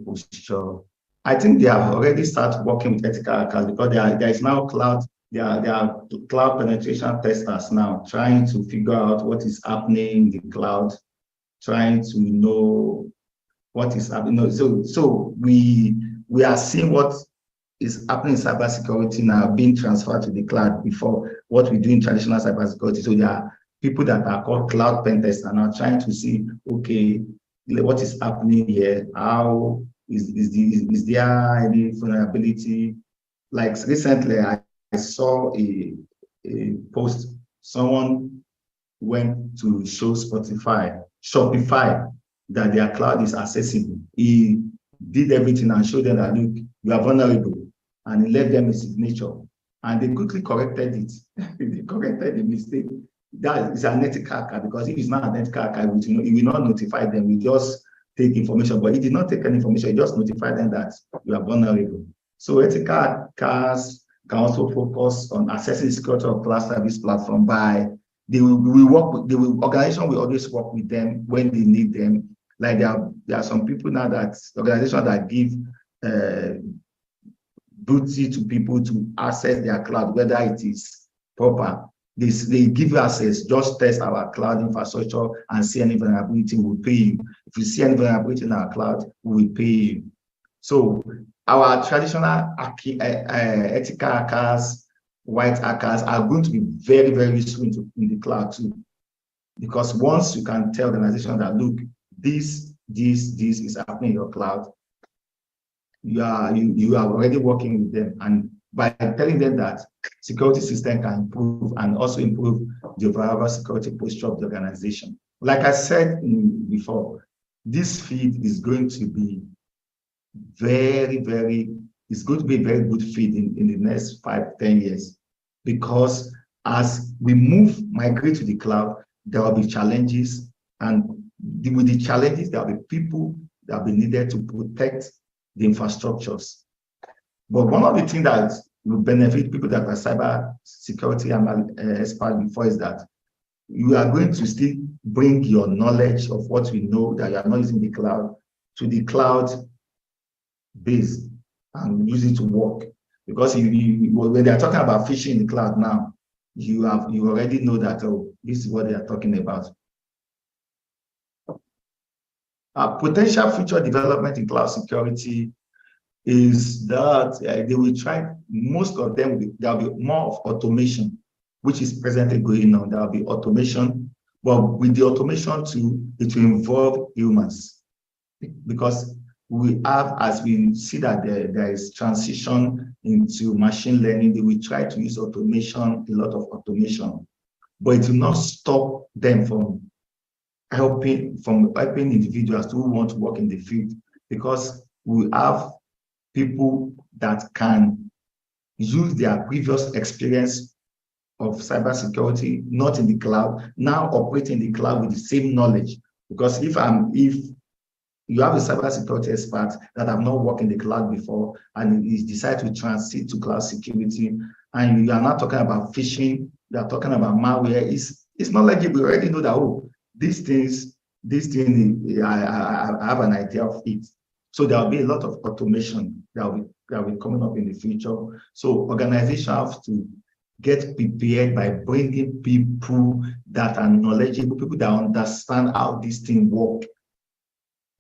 posture? I think they have already started working with ethical hackers, because there is now cloud. There are cloud penetration testers now trying to figure out what is happening in the cloud, trying to know what is happening. So we are seeing what is happening in cybersecurity now being transferred to the cloud before what we do in traditional cybersecurity. So there are people that are called cloud pen testers and are trying to see, okay, what is happening here? How is there any vulnerability? Like recently, I saw a post. Someone went to show Shopify that their cloud is accessible. He did everything and showed them that, look, you are vulnerable, and he left them a signature. And they quickly corrected it. They corrected the mistake. That is an ethical hacker, because if it's not an ethical hacker, he will not notify them. He just take information, but he did not take any information. He just notified them that you are vulnerable. So ethical hackers can also focus on assessing the security of cloud service platform by they will work with the organization will always work with them when they need them. Like there are some people now that organizations that give booty to people to access their cloud, whether it is proper. They give you access, just test our cloud infrastructure and see any vulnerability, we'll pay you. If you see any vulnerability in our cloud, we will pay you. So our traditional ethical hackers, white hackers are going to be very, very useful in the cloud too. Because once you can tell the organization that, look, this is happening in your cloud, you are already working with them. And by telling them that security system can improve and also improve the overall security posture of the organization. Like I said before, this field is going to be it's going to be a very good field in the next 5-10 years, because as we migrate to the cloud, there will be challenges, and with the challenges, there will be people that will be needed to protect the infrastructures. But one of the things that will benefit people that are cyber security experts before is that you are going to still bring your knowledge of what we know that you are not using the cloud to the cloud base and use it to work. Because when they are talking about phishing in the cloud now, you already know that, oh, this is what they are talking about. Potential future development in cloud security is that they will try, most of them, there will be more of automation, which is presently going on. There will be automation, but with the automation too, it will involve humans. Because we have, as we see that there is transition into machine learning, they will try to use automation, a lot of automation, but it will not stop them from helping individuals who want to work in the field, because we have people that can use their previous experience of cybersecurity, not in the cloud, now operate in the cloud with the same knowledge. Because if you have a cybersecurity expert that have not worked in the cloud before and is decide to transit to cloud security, and you are not talking about phishing, you are talking about malware, it's knowledgeable. We already know that, oh, this thing, I have an idea of it. So there will be a lot of automation that will be coming up in the future. So organizations have to get prepared by bringing people that are knowledgeable, people that understand how this thing works.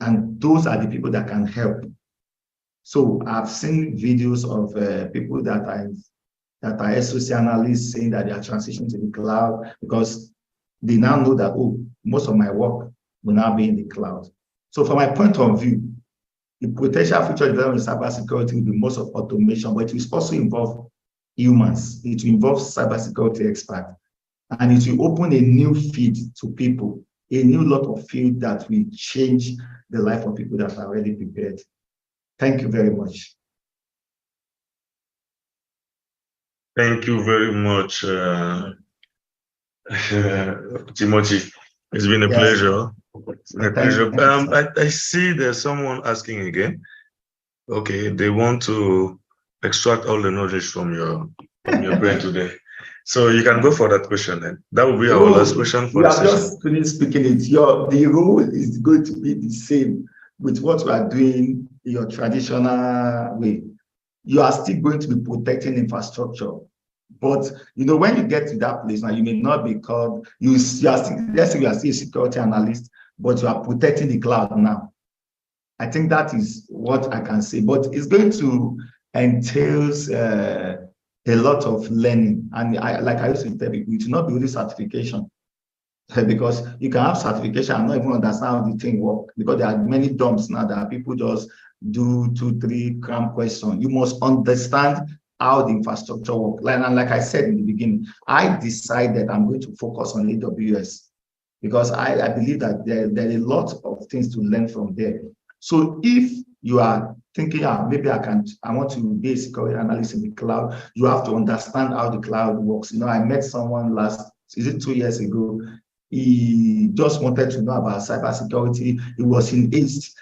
And those are the people that can help. So I've seen videos of people that are SOC analysts saying that they are transitioning to the cloud because they now know that, oh, most of my work will now be in the cloud. So from my point of view, the potential future development in cybersecurity will be most of automation, but it will also involve humans. It will involve cybersecurity experts. And it will open a new field to people, a new lot of field that will change the life of people that are already prepared. Thank you very much. Thank you very much, Timothy. It's been a pleasure. My pleasure. I see there's someone asking again. Okay, they want to extract all the knowledge from your brain today. So you can go for that question then. That will be our last question for the session. Just finished speaking it. The role is going to be the same with what we are doing in your traditional way. You are still going to be protecting infrastructure. But when you get to that place now, you may not be called, let's say you are still a security analyst, but you are protecting the cloud now. I think that is what I can say. But it's going to entails a lot of learning. And like I used to tell people, it will not be only certification. Because you can have certification and not even understand how the thing works, because there are many dumps now that people just do 2, 3 cram questions. You must understand how the infrastructure works. And like I said in the beginning, I decided I'm going to focus on AWS because I believe that there are a lot of things to learn from there. So if you are thinking, maybe I want to be a security analyst in the cloud, you have to understand how the cloud works. I met someone is it 2 years ago? He just wanted to know about cybersecurity. He was in ACE.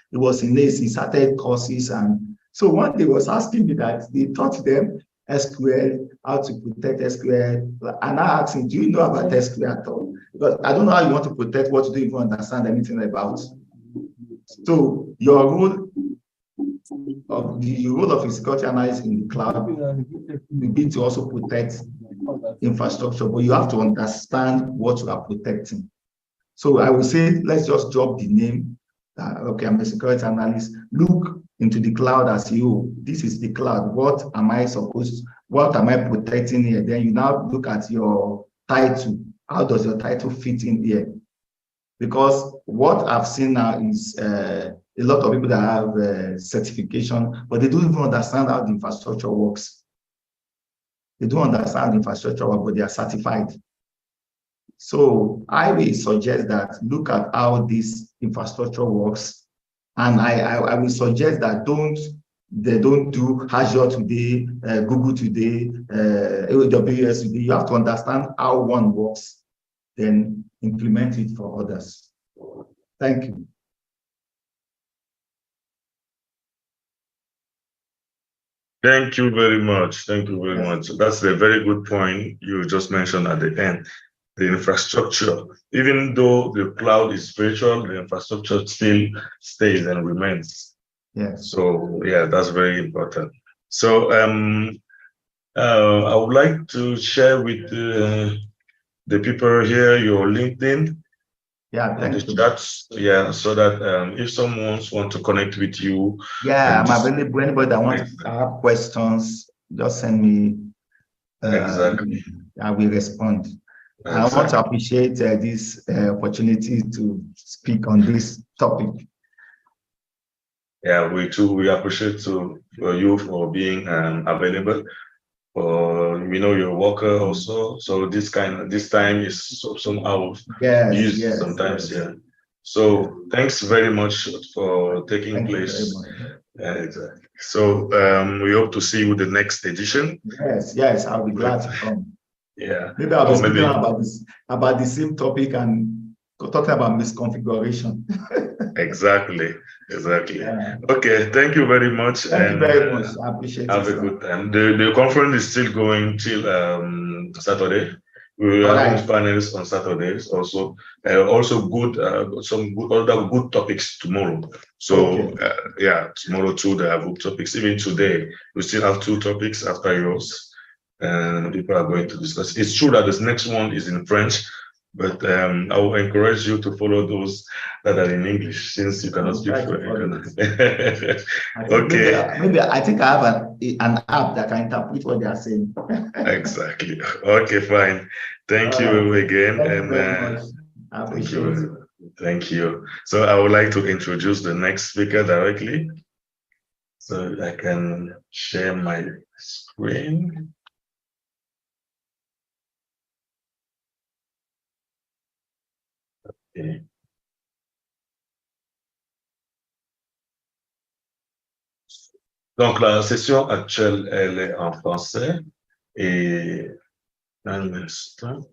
He started courses. And so one day he was asking me that they taught them SQL, how to protect SQL. And I asked him, do you know about SQL at all? Because I don't know how you want to protect what you don't even understand anything about. So your role of a security analyst in the cloud will be to also protect infrastructure, but you have to understand what you are protecting. So I would say, let's just drop the name. Okay, I'm a security analyst. Look into the cloud as this is the cloud. What am I protecting here? Then you now look at your title. How does your title fit in here? Because what I've seen now is a lot of people that have certification, but they don't even understand how the infrastructure works. They don't understand the infrastructure work, but they are certified. So I will suggest that look at how this infrastructure works. And I will suggest that they don't do Azure today, Google today, AWS today. You have to understand how one works, then implement it for others. Thank you. Thank you very much. Thank you very much. That's a very good point you just mentioned at the end. The infrastructure, even though the cloud is virtual, the infrastructure still stays and remains. Yes. So yeah, that's very important. So I would like to share with the people here your LinkedIn. Yeah, and the thank you. chats. Yeah, so that if someone wants to connect with you. Yeah, I'm available. Anybody that wants to have questions, just send me. Exactly. I will respond. Exactly. I want to appreciate this opportunity to speak on this topic. Yeah, we too. We appreciate you for being available. We know you're a worker also, so this time is somehow used sometimes. Yes. Yeah. So thanks very much for taking place. Exactly. So we hope to see you the next edition. Yes, I'll be glad to come. Yeah. Maybe I'll be speaking about the same topic and talking about misconfiguration. Exactly. Yeah. Okay, thank you very much. Thank you very much. I appreciate it. Have a good time. The conference is still going till Saturday. We will have panels on Saturdays also. Also good some other good topics tomorrow. So yeah, tomorrow too they have good topics. Even today we still have 2 topics after yours, and people are going to discuss. It's true that this next one is in French, but I will encourage you to follow those that are in English, since you cannot speak French. Okay. Maybe I think I have an app that can interpret what they are saying. Exactly. Okay, fine. Thank you again. Thank you very much. I appreciate it. Thank you. So I would like to introduce the next speaker directly. So I can share my screen. Okay. Donc, la session actuelle, elle est en français et un instant.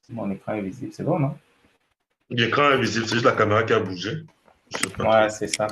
Mon écran est visible, c'est bon, non? L'écran est visible, c'est juste la caméra qui a bougé. Je sais pas Ouais, trop. c'est ça.